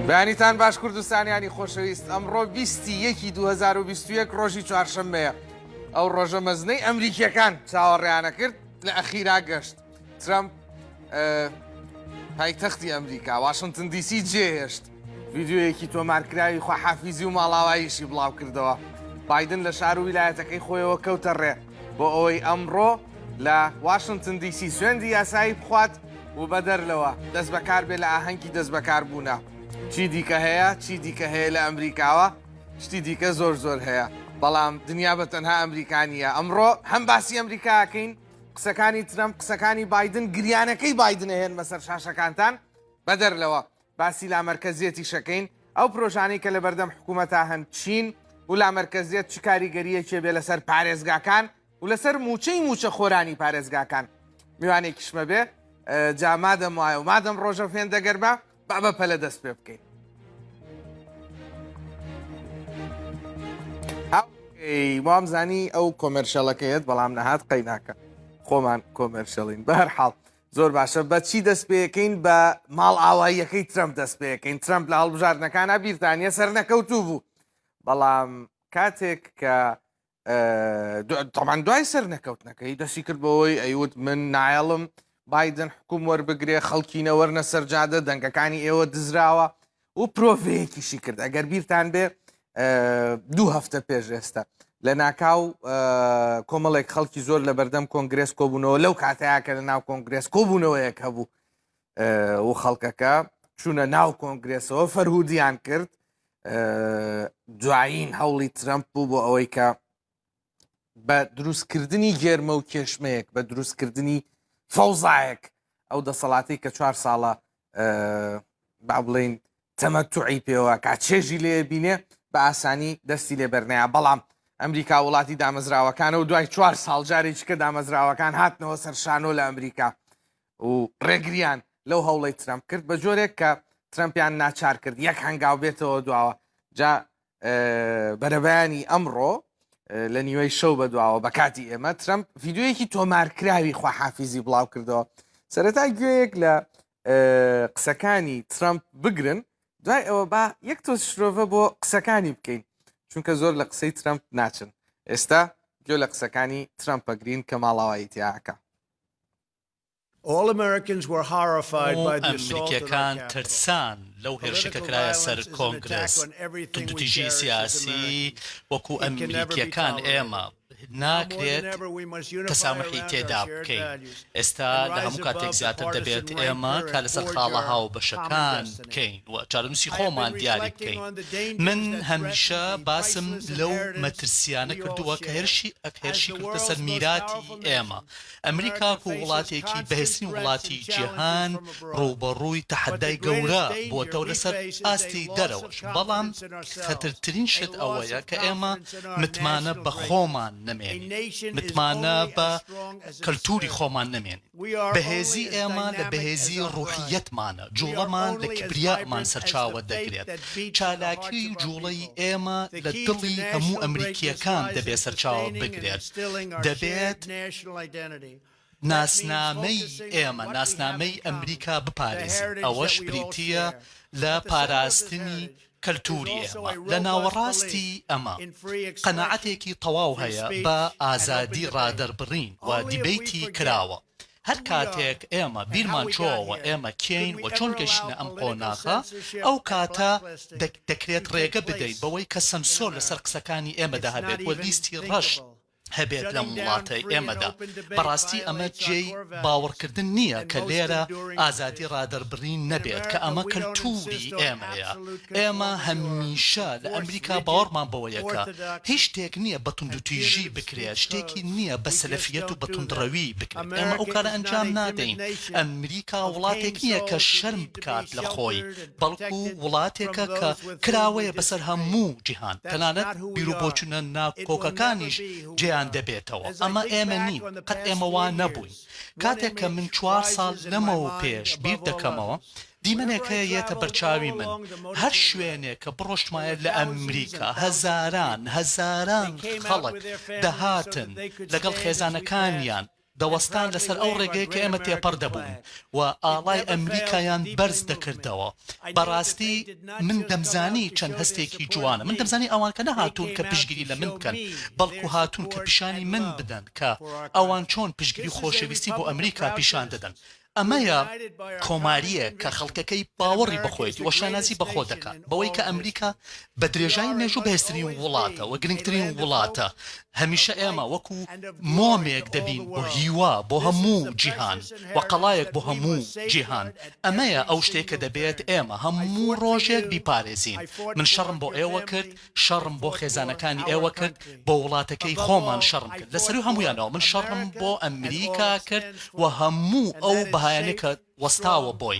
بەیانیتان باش کوردستانیانی خۆشەویست ئەمڕۆ 21 ڕۆژی چوارشەممەیە ئەو ڕۆژە مەزنەی ئەمریکیەکان چاوەڕێیانە کرد لە ئەخیرا گەشت ترەمپ پایتەختی ئەمریکا واشنگتن دیسی جێهێشت ڤیددیۆیەکی تۆمارکراوی خواحافیزی و ماڵاواییشی بڵاو کردەوە بایدن لە شار و ویلایەتەکەی خۆیەوە کەوتە ڕێ بۆ ئەوەی ئەمڕۆ لە واشنگتن دیسی سوێندی یاسایی بخوات و بەدەرلەوە دەست بەکار بێ لە ئاهەنگی دەست بەکار بوونە چی دیکە هەیە چی دیکە هەیە لە ئەمریکاوە شتی دیکە زۆر هەیە بەڵام دنیا بە تەنها ئەمریکانیە ئەمڕۆ هەم باسی ئەمریکاکەین قسەکانی ترەمپ قسەکانی بایدن گریانەکەی بایدن هێن بەسەر شاشەکانتان بەدەرلەوە باسی لامەرکەزیەتی شەکەین ئەو پرۆژانەی کە لە بەردەم حکوومەتە هەند چین و لامەرکەزیەت چ کاریگەریەکێ بێ لەسەر پارێزگاکان و لەسەر موچە خۆرانی پارێزگاکان میوانێکیشمە بێ جا مادەم وایە و مادەم ڕۆژە فێن دەگەربە بابە پەلە دەست پێ بکەین وام زانی ئەو کۆمەرشەڵەکەیت بەڵام نەهات قەیناکە خۆمان کۆمەرشەڵین بە هەرحاڵ زۆر باشە بە چی دەست پێەکەین بە ماڵ ئاواییەکەی ترەمپ دەست پێەکەین ترەمپ لە هەڵبژاردنەکانە بیرتانیە سەر نەکەوتوو بوو بەڵام کاتێک کە تەمان دوای سەر نەکەوتنەکەی دەستی کرد بەوەی ئەیوت من نایەڵم بایدن حکوم وەربگرێ خەڵکینە وەرنە سەرجادە دەنگەکانی ئێوە دزراوە و پرۆڤەیەکیشی کرد ئەگەر بیرتان بێ 2 هەفتە پێش ئێستا لە ناکاو کۆمەڵێک خەڵکی زۆر لە بەردەم کۆنگرس کۆبوونەوە لەو کاتەیەکە لە ناو کۆنگرس کۆبوونەوەیەک هەبوو و خەڵکەکە چوونە ناو کۆنگرسەوە فەرهودیان کرد دوایین هەوڵی ترەمپ بوو بۆ ئەوەی کە بە دروستکردنی گێرمە و کێشمەیەک بە دروستکردنی فەوزایەک ئەو دەسەڵاتی کە 4 ساڵە با بڵێن تەمەتوعی پێوە کاتچێژی لێ بینێ بە ئاسانی دەستی لێ بەرنەیە بەڵام ئەمریکا وڵاتی دامەزراوەکانە و دوای 4 ساڵ جارێکیکە دامەزراوەکان هاتنەوە سەر شانۆ لە ئەمریکا و ڕێگریان لەو هەوڵی ترەمپ کرد بە جۆرێک کە ترەمپیان ناچار کرد یەک هەنگاو بێتەوە دواوە جا بەرەبەیانی ئەمڕۆ لە نیوەی شەو بەدواوە بە کاتی ئێمە ترەمپ ڤیددیۆیەکی تۆمارکراوی خواحافیزی بڵاو کردەوە سەرەتا گوێیەک لە قسەکانی ترەمپ بگرن دوای ئەوە با یەک تۆ شرۆڤە بۆ قسەکانی بکەین چونکە زۆر لە قسەی ترەمپ ناچن ئێستا گوێ لە قسەکانی ترەمپ بگرین کە ماڵاوایی تیاکە ئەمریکیەکان ترسان لەو هێرشەکە کرایە سەر کۆنگرس توندوتیژی سیاسی وەکو ئەمریکیەکان ئێمە ناکرێت تەسامحی تێدا بکەین ئێستا لە هەموو کاتێک زیاتر دەبێت ئێمە کا لەسەر خاڵە هاو بەشەکان بکەین و چارەنووسی خۆمان دیاری بکەین من هەمیشە باسم لەو مەترسیانە کردووە کە هێرشی کردە سەر میراتی ئێمە ئەمریکا و وڵاتێکی بەهێزترین وڵاتی جیهان ڕووبەڕووی تەحەدای گەورە بۆتەوە لەسەر ئاستی دەرەوەش بەڵام خەترترین شت ئەوەیە کە ئێمە متمانە بە خۆمان متمانە بە کەلتوری خۆمان نەمێن بەهێزی ئێمە لە بەهێزی ڕوحیەتمانە جوڵەمان لە کبریامان سەرچاوە دەگرێت چالاکی و جوڵەی ئێمە لە دڵی هەموو ئەمریکیەکان دەبێت سەرچاوە بگرێت دەبێت ناسنامەی ئێمە ناسنامەی ئەمریکا بپارێزین ئەوەش بریتیە لە پاراستنی کەلتوری ئێمە لە ناوەڕاستی ئەمە قەناعەتێکی تەواو هەیە بە ئازادی ڕادەربڕین و دیبەیتی کراوە هەر کاتێک ئێمە بیرمان چۆوە ئێمە کێین و چۆن گەشتنە ئەم قۆناغە ئەو کاتە دەکرێت ڕێگە بدەیت بەوەی کە سەنسۆر لەسەر قسەکانی ئێمەدا هەبێت و لیستی ڕەش هەبێت لەم وڵاتەی ئێمەدا بەڕاستی ئەمە جێی باوەڕکردن نییە کە لێرە ئازادی ڕادەربڕین نەبێت کە ئەمە کەلتوری ئێمەیە ئێمە هەمیشە لە ئەمریکا باوەڕمان بەوەیەکە هیچ شتێک نییە بە توندوتیژی بکرێت شتێکی نییە بە سەلەفیەت و بە توندڕەوی بکرێت ئێمە ئەو کارە ئەنجام نادەین ئەمریکا وڵاتێک نییە کە شەرم بکات لە خۆی بەڵکو وڵاتێکە کە کراوەیە بەسەر هەموو جیهان تەنانەت بیرروبۆچونە ناکۆکەکانیش جیان دەبێتەوە ئەمە ئێمە نین قەت ئێمە وان نەبووین کاتێک کە من 4 ساڵ لەمەوە پێش بیر دەکەمەوە دیمەنێکەیە یێتە بەرچاوی من هەر شوێنێک کە بڕۆشتمایە لە ئەمریکا هەزاران خەڵک دەهاتن لەگەڵ خێزانەکانیان دەوەستان لەسەر ئەو ڕێگەی کە ئێمە تێپەڕ دەبوون و ئاڵای ئەمریکایان بەرز دەکردەوە. بەڕاستی من دەمزانی چەند هەستێکی جوانە، من دەمزانی ئەوان کە نەهاتوون کە پشگیری لە من بکەن، بەڵکو هاتوون کە پیشانی من بدەن کە ئەوان چۆن پشگیری خۆشەویستی بۆ ئەمریکا پیشان دەدەن. ئەمەیە کۆماریە کە خەڵکەکەی باوەڕی بەخۆیەتی وە شانازی بەخۆ دەکات بەوەی کە ئەمریکا بە درێژایی مێژوو بەهێزترین وڵاتە و گرنگترین وڵاتە. هەمیشە ئێمە وەکو مۆمێک دەبین بۆ هیوا بۆ هەموو جیهان و قەڵایەک بۆ هەموو جیهان. ئەمەیە ئەو شتێکە دەبێت ئێمە هەموو ڕۆژێک بیپارێزین. من شەڕم بۆ ئێوە کرد، شەڕم بۆ خێزانەکانی ئێوە کرد، بۆ وڵاتەکەی خۆمان شەڕم کرد لەسەری هەمویانەوە. من شەڕم بۆ ئەمریکا کرد و هەموو ئەو بەهایانێکە وەستاوە بۆی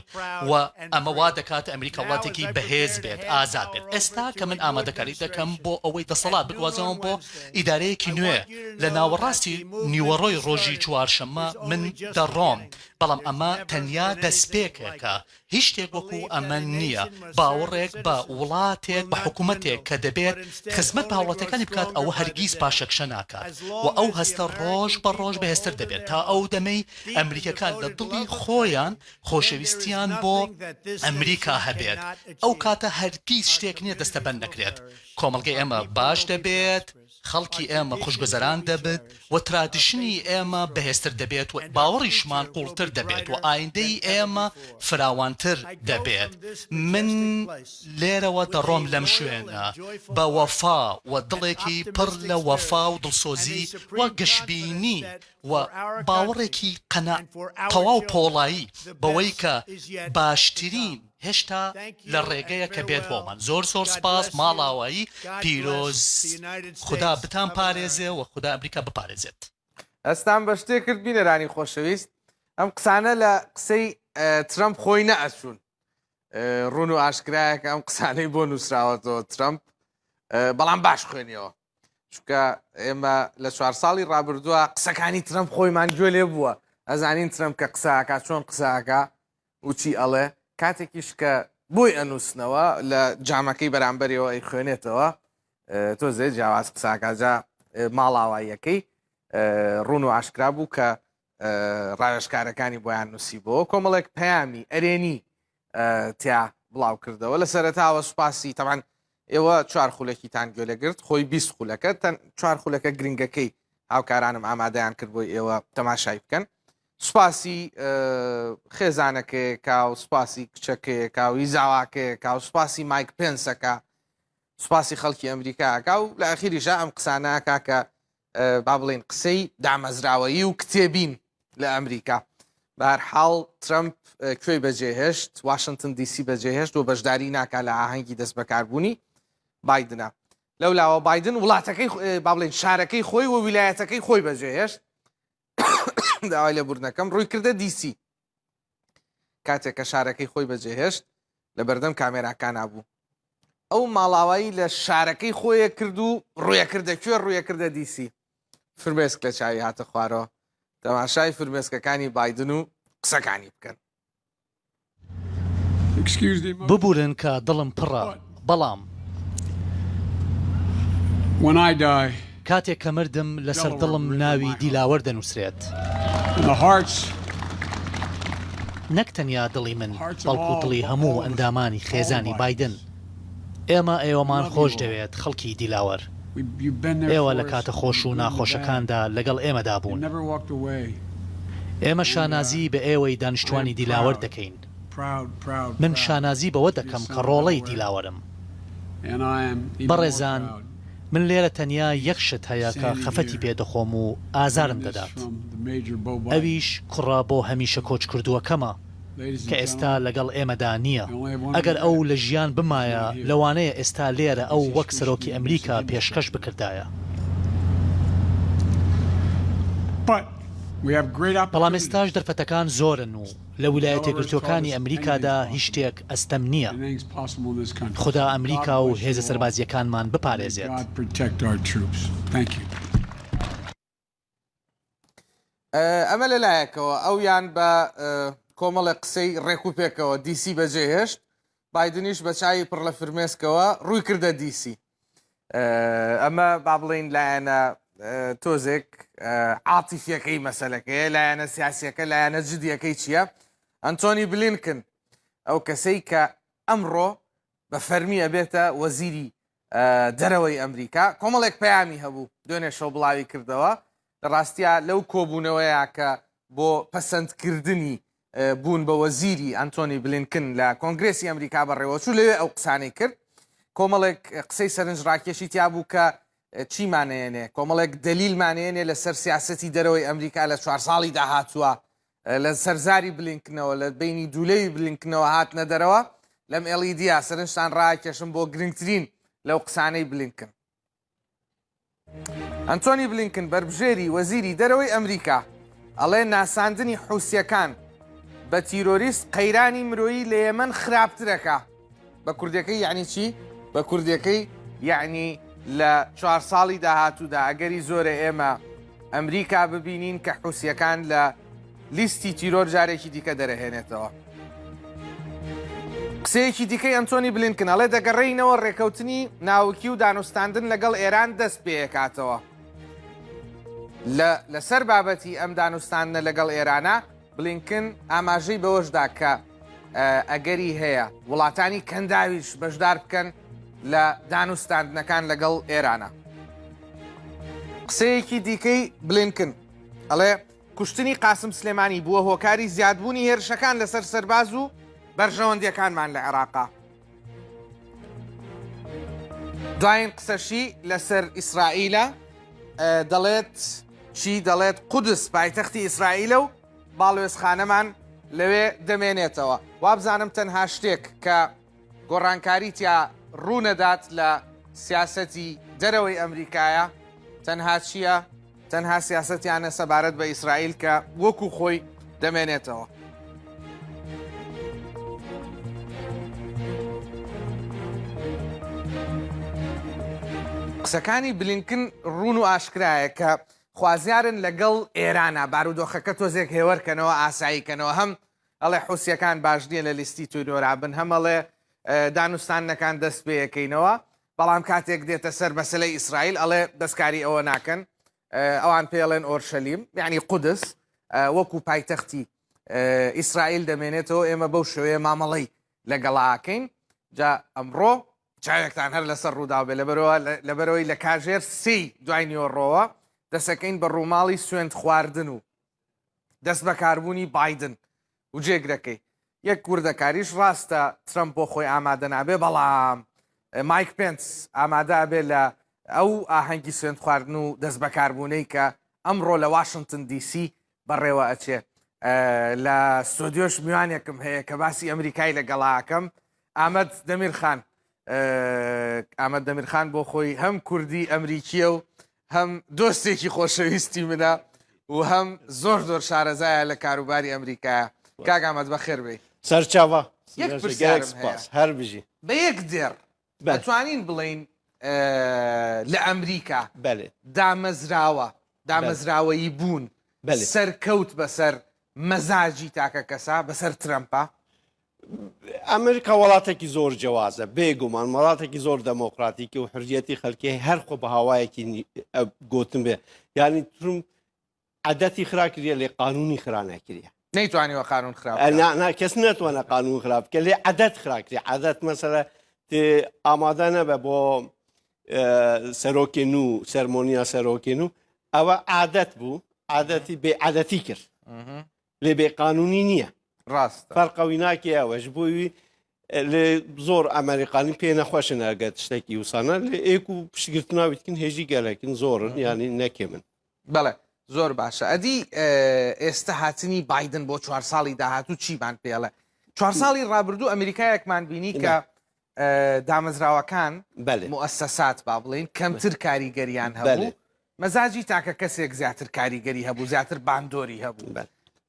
و ئەمە وا دەکات ئەمریکا وڵاتێکی بەهێز بێت، ئازاد بێت. ئێستا کە من ئامادەکاری دەکەم بۆ ئەوەی دەسەڵات بگوازەوە بۆ ئیدارەیەکی نوێ لە ناوەڕاستی نیوەڕۆی ڕۆژی چوارشەممە من دەڕۆم، بەڵام ئەمە تەنیا دەستپێکێکە، هیچ شتێک وەکو ئەمە نییە. باوەڕێک بە وڵاتێک بە حکوومەتێک کە دەبێت خزمەت بە هاوڵاتەکانی بکات ئەوە هەرگیز پاشەکشە ناکات و ئەو هەستە ڕۆژ بە ڕۆژ بەهێزتر دەبێت تا ئەو دەمەی ئەمریکەکان لە دڵی خۆیان خۆشەویستیان بۆ ئەمریکا هەبێت. ئەو کاتە هەرگیز شتێک نییە دەستەبەن نەکرێت. کۆمەڵگەی ئێمە باش دەبێت، خەڵکی ئێمە خوشگوزەران دەبێت و ترادیشنی ئێمە بەهێزتر دەبێت و باوەڕیشمان قوڵتر دەبێت و ئایندەی ئێمە فراوانتر دەبێت. من لێرەوە دەڕۆم لەم شوێنە بە وەفا و دڵێکی پڕ لە وەفا و دڵسۆزی و گەشببینی و باوەڕێکی تەواو پۆڵایی بەوەی کە باشترین هێشتا لە ڕێگەیە کە بێت بۆمان. زۆر زۆر سپاس ماڵاوایی پیرۆز، خدا بتان پارێزێ و خدا ئەمریکا بپارێزێت. ئەستان بە شتێک کرد بینەرانی خۆشەویست، ئەم قسانە لە قسەی ترەمپ خۆی نەئەچوون، ڕوون و ئاشکرایەکە ئەم قسانەی بۆ نووسراوەتەوە ترەمپ، بەڵام باش خوێنیەوە چونکە ئێمە لە 4 ساڵی ڕابردووە قسەکانی ترەمپ خۆیمان گوێ لێ بووە، ئەزانین ترەمپ کە قساکە چۆن قساکە و چی ئەڵێ، کاتێکیش کە بۆی ئەنووسنەوە لە جامەکەی بەرامبەریەوە ئەی خوێنێتەوە تۆزێ جیاواز قساکەجا ماڵاواییەکەی ڕوون و ئاشکرا بوو کە ڕاوێژکارەکانی بۆیان نووسیبەوە. کۆمەڵێک پەیامی ئەرێنی تیا بڵاو کردەوە. لە سەرەتاوە سوپاسی تەمان ئێوە 4 خولەکیتان گوێلەگرت، خۆی 20 خولەکە، 4 خولەکە گرنگەکەی هاوکارانم ئامادەیان کرد بۆی ئێوە تەماشای بکەن. سوپاسی خێزانەکەیەکە و سوپاسی کچەکەیەکە و هیزاواکەیەکە و سوپاسی مایک پێنسەکە، سوپاسی خەڵکی ئەمریکاکە و لە ئەخیریشە ئەم قسانەکە کە با بڵێن قسەی دامەزراوەیی و کتێبین لە ئەمریکا. بە هەر حاڵ ترەمپ کوێی بەجێهێشت، واشنگتن دیسی بەجێهێشت و بەشداری ناکات لە ئاهەنگی دەست بەکاربوونی بایدنە. لەولاوە بایدن وڵاتەکەی با بڵێن شارەکەی خۆی و ویلایەتەکەی خۆی بەجێهێشت. داوای لە بوردنەکەم ڕووی کردە دیسی کاتێک کە شارەکەی خۆی بەجێهێشت لە بەردەم کامێراکان نبوو. ئەو ماڵاوایی لە شارەکەی خۆیە کرد و ڕوویە کردە کوێ ڕوویە کردە دیسی. فرمێسک لە چاوی هاتە خوارەوە، تەماشای فرمێسکەکانی بایدن و قسەکانی بکەن. ببورن کە دڵم پڕە، بەڵام کاتێک کە مردم لەسەر دڵم ناوی دیلاوەر دەنووسرێت، نەک تەنیا دڵی من بەڵکو دڵی هەموو ئەندامانی خێزانی بایدن. ئێمە ئێوەمان خۆش دەوێت خەڵکی دیلاوەر. ئێوە لە کاتە خۆش و ناخۆشەکاندا لەگەڵ ئێمەدا بوون. ئێمە شانازی بە ئێوەی دانیشتوانی دیلاوەر دەکەین. من شانازی بەوە دەکەم کە ڕۆڵەی دیلاوەرم. بەڕێزان، من لێرە تەنیا یەک شت هەیە کە خەفەتی پێدەخۆم و ئازارم دەدات. ئەویش کوڕا بۆ هەمیشە کۆچ کردووەکەمە کە ئێستا لەگەڵ ئێمەدا نییە. ئەگەر ئەو لە ژیان بمایە، لەوانەیە ئێستا لێرە ئەو وەک سەرۆکی ئەمریکا پێشکەش بکردایە. بەڵام ئێستاش دەرفەتەکان زۆرن و لە ویلایەتە یەکگرتووەکانی ئەمریکادا هیچ شتێک ئەستەم نییە. خدا ئەمریکا و هێزە سەربازیەکانمان بپارێزێت. ئەمە لەلایەکەوە ئەویان بە کۆمەڵە قسەی ڕێکوپێکەوە دیسی بەجێهێشت، بایدنیش بە چای پڕ لە فرمێسکەوە ڕووی کردە دیسی. ئەمە با بڵێن لایەنە تۆزێک عاتیفیەکەی مەسەلەکەیە لایەنە سیاسیەکە لایەنە جدیەکەی چییە؟ ئەنتۆنی بلینکن ئەو کەسەی کە ئەمڕۆ بە فەرمی ئەبێتە وەزیری دەرەوەی ئەمریکا کۆمەڵێک پەیامی هەبوو دوێنێ شەو بڵاوی کردەوە لە ڕاستیە لەو کۆبوونەوەیە کە بۆ پەسەندکردنی بوون بە وەزیری ئەنتۆنی بلینکن لە کۆنگرێسی ئەمریکا بەڕێوەچوو لەوێ ئەو قسانەی کرد کۆمەڵێک قسەی سەرنجڕاکێشی تیا بوو کە چیمانەیەنێ کۆمەڵێک دلیلمانەیەنێ لەسەر سیاسەتی دەرەوەی ئەمریکا لە 4 ساڵی داهاتووە لە سەرزاری بلینکنەوە لە بینی دوولەوی بلینکنەوە هاتنە دەرەوە لەم ئێڵیدیا سەرنجتان ڕاکێشم بۆ گرنگترین لەو قسانەی بلینکن. ئەنتۆنی بلینکن بەربژێری وەزیری دەرەوەی ئەمریکا ئەڵێ ناساندنی حوسیەکان بە تیرۆریست قەیرانی مرۆیی لە یەمەن خراپترەکە. بە کوردەکەی یعنی چی؟ بە کوردەکەی یعنی لە 4 ساڵی داهاتوودا ئەگەری زۆرە ئێمە ئەمریکا ببینین کە حوسیەکان لە لیستی تیرۆر جارێکی دیکە دەرەهێنێتەوە. قسەیەکی دیکەی ئەنتۆنی بلینکن ئەڵێ دەگەڕێینەوە ڕێکەوتنی ناوکی و دانوستاندن لەگەڵ ئێران دەست پێکاتەوە. لەسەر بابەتی ئەم دانوستانە لەگەڵ ئێرانە بلینکن ئاماژەی بەوەشدا کە ئەگەری هەیە وڵاتانی کەنداویش بەشدار بکەن لە دانوستاندنەکان لەگەڵ ئێرانە. قسەیەکی دیکەی بلینکن ئەڵێ کوشتنی قاسم سلێمانی بووە هۆکاری زیادبوونی هێرشەکان لەسەر سەرباز و بەرژەوەندیەکانمان لە عێراقا. دوایین قسەشی لەسەر ئیسرائیلە دەڵێت چی دەڵێت قودس پایتەختی ئیسرائیلە و باڵێزخانەمان لەوێ دەمێنێتەوە. وابزانم تەنها شتێک کە گۆڕانکاری تیا ڕوونەدات لە سیاسەتی دەرەوەی ئەمریکایە تەنها چییە؟ تەنها سیاسەتیانە سەبارەت بە ئیسرائیل کە وەکو خۆی دەمێنێتەوە. قسەکانی بلینکن ڕوون و ئاشکرایە کە خوازیارن لەگەڵ ئێرانە بارودۆخەکە تۆزێک هێوەرکەنەوە ئاساییکەنەوە هەم ئەڵێ حوسیەکان باش نییە لە لیستی تۆرابن هەمەڵێ دانوستانەکان دەست پێەکەینەوە بەڵام کاتێک دێتە سەر مەسلەی ئیسرائیل ئەڵێ دەستکاری ئەوە ناکەن ئەوان پێڵێن ئۆرشەلیم یعنی قودس وەکو پایتەختی ئیسرائیل دەمێنێتەوە ئێمە بەو شێوەیە مامەڵەی لەگەڵاکەین جا ئەمڕۆ چاوێکتان هەر لەسەر ڕوودا بێ لەبەرەوەی لە کاژێر سی دوای نیۆڕۆوە دەسەکەین بە ڕووماڵی سوێند خواردن و دەست بەکاربوونی بایدن و جێگرەکەی یەک کوردەکاریش ڕاستە ترەمپ بۆ خۆی ئامادە نابێ بەڵام مایک پێنس ئامادە بێ لە ئەو ئاهەنگی سوێند خواردن و دەست بەکاربوونەی کە ئەمڕۆ لە واشنگتن دیسی بەڕێوە ئەچێ لە سۆدیۆش میوانێکم هەیە کە باسی ئەمریکای لەگەڵاکەم ئامەد دەمیرخان ئامەد دەمیرخان بۆ خۆی هەم کوردی ئەمریکیە و هەم دۆستێکی خۆشەویستی منە و هەم زۆر زۆر شارەزایە لە کاروباری ئەمریکایە کاک ئامەد بەخێر بێ سەرچاوە هەر بژی بە یەک دێر دەتوانین بڵین لە ئەمریکا دامەزراوەیی بوون سەرکەوت بەسەر مەزاجی تاکە کەسا بەسەر ترەمپە ئەمریکا وڵاتێکی زۆر جیاوازە بێگومان وڵاتێکی زۆر دەموکراتیکی و حرجەتی خەڵکی هەرخۆ بە هاوایەکی گوتم بێ یعنی ترم عادەتی خراکردە لێ قانونی خرانەکردە نەیتوانیوە قانون خراپ کەس ناتوانە قانون خراپ کە لێ عادەت خراکردی عادەت مەسەلە ئامادە نەبە بۆ سەرۆکێن و سەرمۆنیا سەرۆکێن و ئەوە عادەت بوو عادەتی بێ عادەتی کرد لێ بێ قانونی نییە ڕاست فەرقەوی ناکە ئەوەش بووی لێ زۆر ئەمریکانی پێ نەخۆشن ئەگەت شتێکی وسانە لێ ئێک و پشتگرتناویتکن هێژی گەلەکن زۆرن ینی نەکێ من بەڵێ زۆر باشە ئەدی ئێستا هاتنی بایدن بۆ 4 ساڵی داهاتوو چیمان پێڵێ 4 ساڵی ڕابردوو ئەمریکایەکمان بینی کە دامەزراوەکان موسسات با بڵین کەمتر کاریگەریان هەبوو مەزاجی تاکە کەسێک زیاتر کاریگەری هەبوو زیاتر باندۆری هەبوو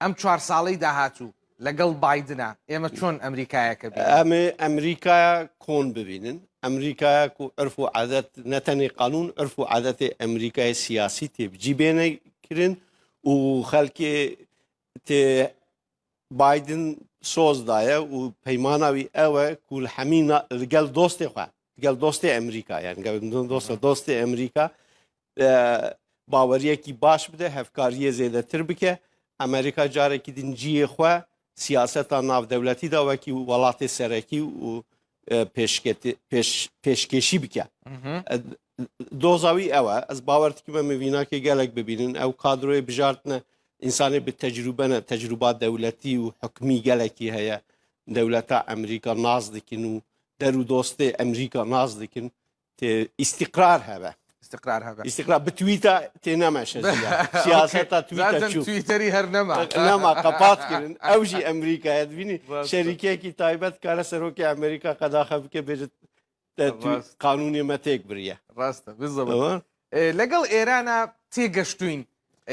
ئەم 4 ساڵەی داهاتوو لەگەڵ بایدنە ئێمە چۆن ئەمریکایەکە ئەمێ ئەمریکایە کۆن ببینن ئەمریکایە و عرف و عادەت نەتەنی قانون عرف و عادەتی ئەمریکای سیاسی تێبجی بێنەکردن و خەڵکی تێ بایدن سۆزدایە و پەیماناوی ئەوە کول هەمینە لەگەڵ دۆستی خوا لەگەڵ دۆستی ئەمریکا یان دۆستی ئەمریکا باوەریەکی باش بدە هەفکاریە زێدەتر بکە ئەمریکا جارێکی دنجیە خوا سیاسەتا ناودەولەتیدا وەکی وڵاتی سەرەکی و پێشکێشی بکە دۆزاوی ئەوە ئەس باوەرتکمە مڤیناکە گەلک ببینن ئەو کادرۆی بژارتنە ئینسانی بتەجروبەنە تەجروبات دەولەتی و حکمی گەلێکی هەیە دەولەتە ئەمریکا ناز دکن و دەر و دۆستی ئەمریکا ناز دکن ئیستیقرار هەبە استقرار بتویتە تێنەمەشە سیاسەتا تویتەری هەر نەما قەپاتکردن ئەوژی ئەمریکایە بینی شەریکێکی تایبەت کارە سەرۆکی ئەمریکا قەداخە بکە بێژت قانونی مەتێک بریە ڕاستە لەگەڵ ئێرانە تێگەشتوین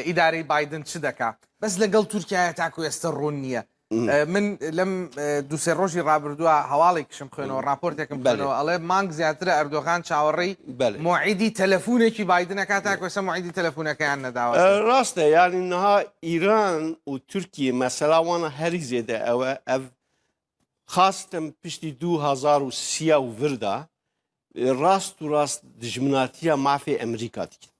ئیدارەی بایدن چ دەکا بەس لەگەڵ تورکایە تاکو ئێستا ڕوون نییە من لەم دوسێ ڕۆژی ڕابردووە هەواڵێکشم خوێنەوە راپۆرتێکم بنەوە ئەڵێ مانگ زیاترە ئەردۆغان چاوەڕێی موعیدی تەلەفونێکی بایدنەکە تاکو ئێستا موعیدی تەلەفونەکەیان نەداوە ڕاستە یانی نەها ئیران و تورکیە مەسەلاوانە هەری زێدە ئەوە ئەv خاستم پشتی 2030 و وردا ڕاست و ڕاست دژمناتیە مافی ئەمریکا دیکن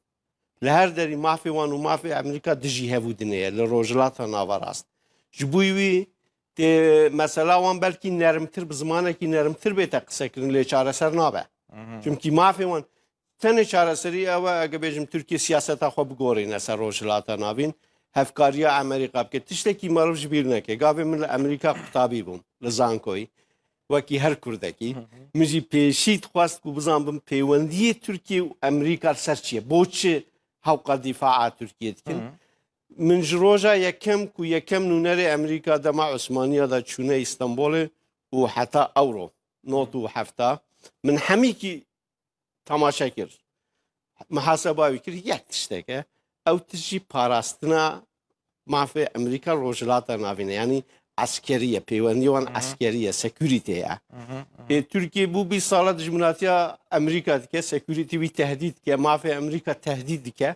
لە هەر دەری مافی وان و مافی ئەمریکا دژی هەبوو دنەیە لە ڕۆژهڵاتە ناوەڕاست ji bûyî wî mesela wan belkî nermtir bi zimanekî nermtir bête qisekirin lê çareser nabe çimkî mafê wan tenê çareserî ew e ege bêjim Tirkiye siyaseta xwe bigorîne ser rojhilata navîn hevkariya Amerîka bike tiştekî meriv ji bîr neke gavê min li Amerîka qutabî bûm li Zankoyî wekî her Kurdekî min jî pêşî dixwast ku bizanbim peywendiyê Tirkiye û Amerîka ser çi ye bo çi hewqa dîfaa Tirkiye dikin من ji roja yekem ku yekem nûnerê Amerîka dema Osmaniya da çûne İstanbolê û heta Ewro not û hefta min hemîkî temaşe kir mihaseba wî kir yek tişteke ew tişt jî parastina mafê Amerîka rojhilata navîn yanî askeriye peywendî wan askeriye sekûrîteye Tirkiye bû bîst sala dijminatiya Amerîka dike sekûrîtî wî tehdît dike mafê Amerîka tehdît dike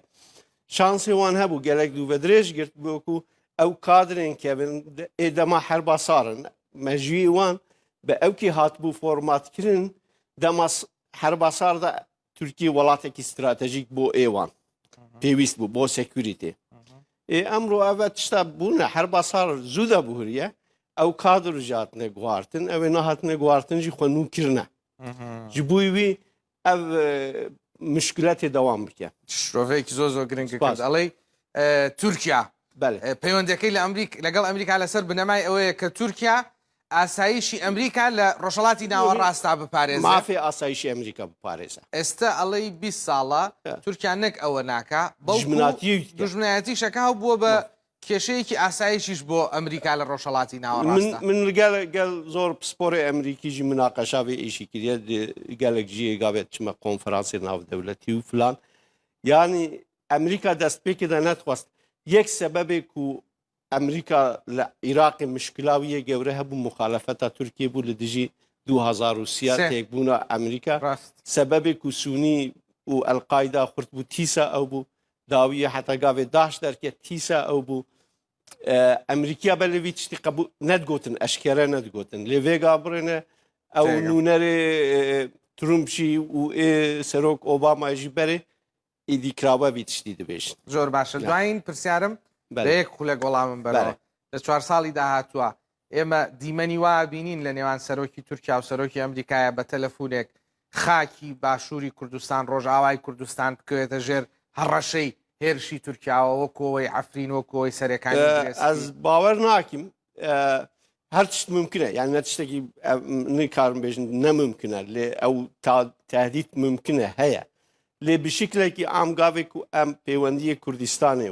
şansê wan hebû gelek dû ve dirêj girt bû ku ew kadrên kevin ê dema herbasarin mejiyê wan bi ewkî hatibû formatkirin dema herbasar da Tirkiye welatekî stratejîk bo ê wan pêwîst bû bo sekûrîtê emro ev tişta bûne herbasar zû de bihuriye ew kadr jî hatine guhartin ew ê nehatine guhartin jî xwe nû kirine ji bo wî ev مشکلاتی دوام بکە شرۆڤەیەکی زۆ زۆر گرنگ ئەڵێ تورکیا پەیوەندەکەی لە لەگەڵ ئەمریکا لەسەر بنەمای ئەوەیە کە تورکیا ئاسایشی ئەمریکا لە ڕۆژهەڵاتی ناوەڕاستا بپارێزێت مافی ئاسایشی ئەمریکا بپارێزە ئێستا ئەڵێ 20 ساڵە تورکیا نەک ئەوە ناکە دژمنایەتی شەکا بووە بە کێشەیەکی ئاسایشیش بۆ ئەمریکا لە ڕۆژهەڵاتی ناوەڕاستە من گەل زۆر پسپۆری ئەمریکیژی مناقەشاوی ئیشی کردە گەلێک ژیە گاوێت چمە کۆنفرانسی ناودەولەتی و فلان یانی ئەمریکا دەست پێکدا نەتخواست یەک سەبەبێک و ئەمریکا لە عێراقی مشکلاویە گەورە هەبوو مخالەفەتە تورکیە بوو لە دژی 2030 تێکبوونە ئەمریکا سەبەبێک و سونی و ئەلقایدا خورد بوو تیسە ئەو بوو داویە حتا گاوێ داش دەرکێت تیسە ئەو بوو ئەمریکا بەلەوی تشتی قبول نەتگوتن ئەشکێرە نەتگوتن لێ vêga بڕێنە ئەو نونەرێ ترومپشی و سەرۆک ئۆبامایژی بەرێ ئیدیکراوەوی تشتی دەبێژن زۆر باشە دوایین پرسیارم بەیەک خولێک وەڵامم بەرەوە لە 4 ساڵی داهاتووە ئێمە دیمەنی وا بینین لە نێوان سەرۆکی تورکیا و سەرۆکی ئەمریکایە بە تەلەفونێک خاکی باشووری کوردستان ڕۆژئاوای کوردستان بکەوێتە ژێر هەڕەشەی هێرشی تورکیاوە وەکۆی عفرین وەکۆی سەرەکانی ئەس باوەڕ ناکەم هەر تشت ممکنە یان نە تشتێکی نکارم بێژن نەممکنە لێ ئەو تهدید ممکنە هەیە لێ بشکلێکی ئامگاوێک و ئەم پەیوەندیە کوردستانێ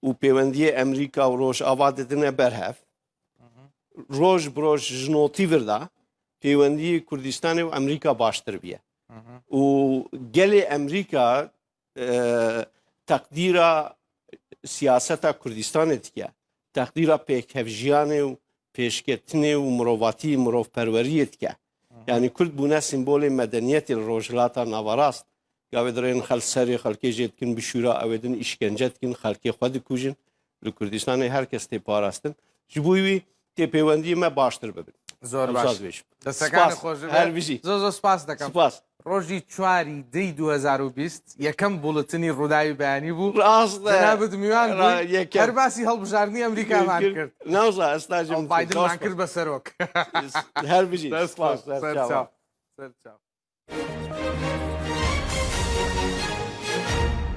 و پەیوەندیە ئەمریکا و ڕۆژئاوا دەدنە بەرهەف ڕۆژ برۆژ ژنۆتی وردا پەیوەندی کوردستانی و ئەمریکا باشتر بیە و گەلێ ئەمریکا تەقدیرە سیاسەتە کوردستانی دیکە تەقدیرە پێکەڤژیانێ و پێشکەتنێ و مرۆڤاتی مرۆڤپەروەریە دیکە یعنی کورد بوونە سیمبۆلی مەدەنیەتی ڕۆژهەڵاتە ناوەڕاست گاوێ دەڕێن خەڵ سەری خەڵکێژێ دکن بشوورە ئەوێدن ئیشکەنجە دکن خەڵکی خوا دکوژن لە کوردستانی هەر کەس تێپاراستن ji بۆ وی تێپەیوەندی مە باشتر ببن زۆر باش دەستەکان خۆش هەر ویژی زۆر سپاس دەکەم ڕۆژی 4 2020 یەکەم بوڵەتنی ڕووداوی بەیانی بوو ڕاستە جەنابەت میوان بووی، یەکەم. هەر باسی هەڵبژاردننی ئەمریکامان کرد ناوزە ئەستاژم بایدنمان کرد بە سەرۆک هەر بژین دەست خۆش. سەر چاو. سەر چاو.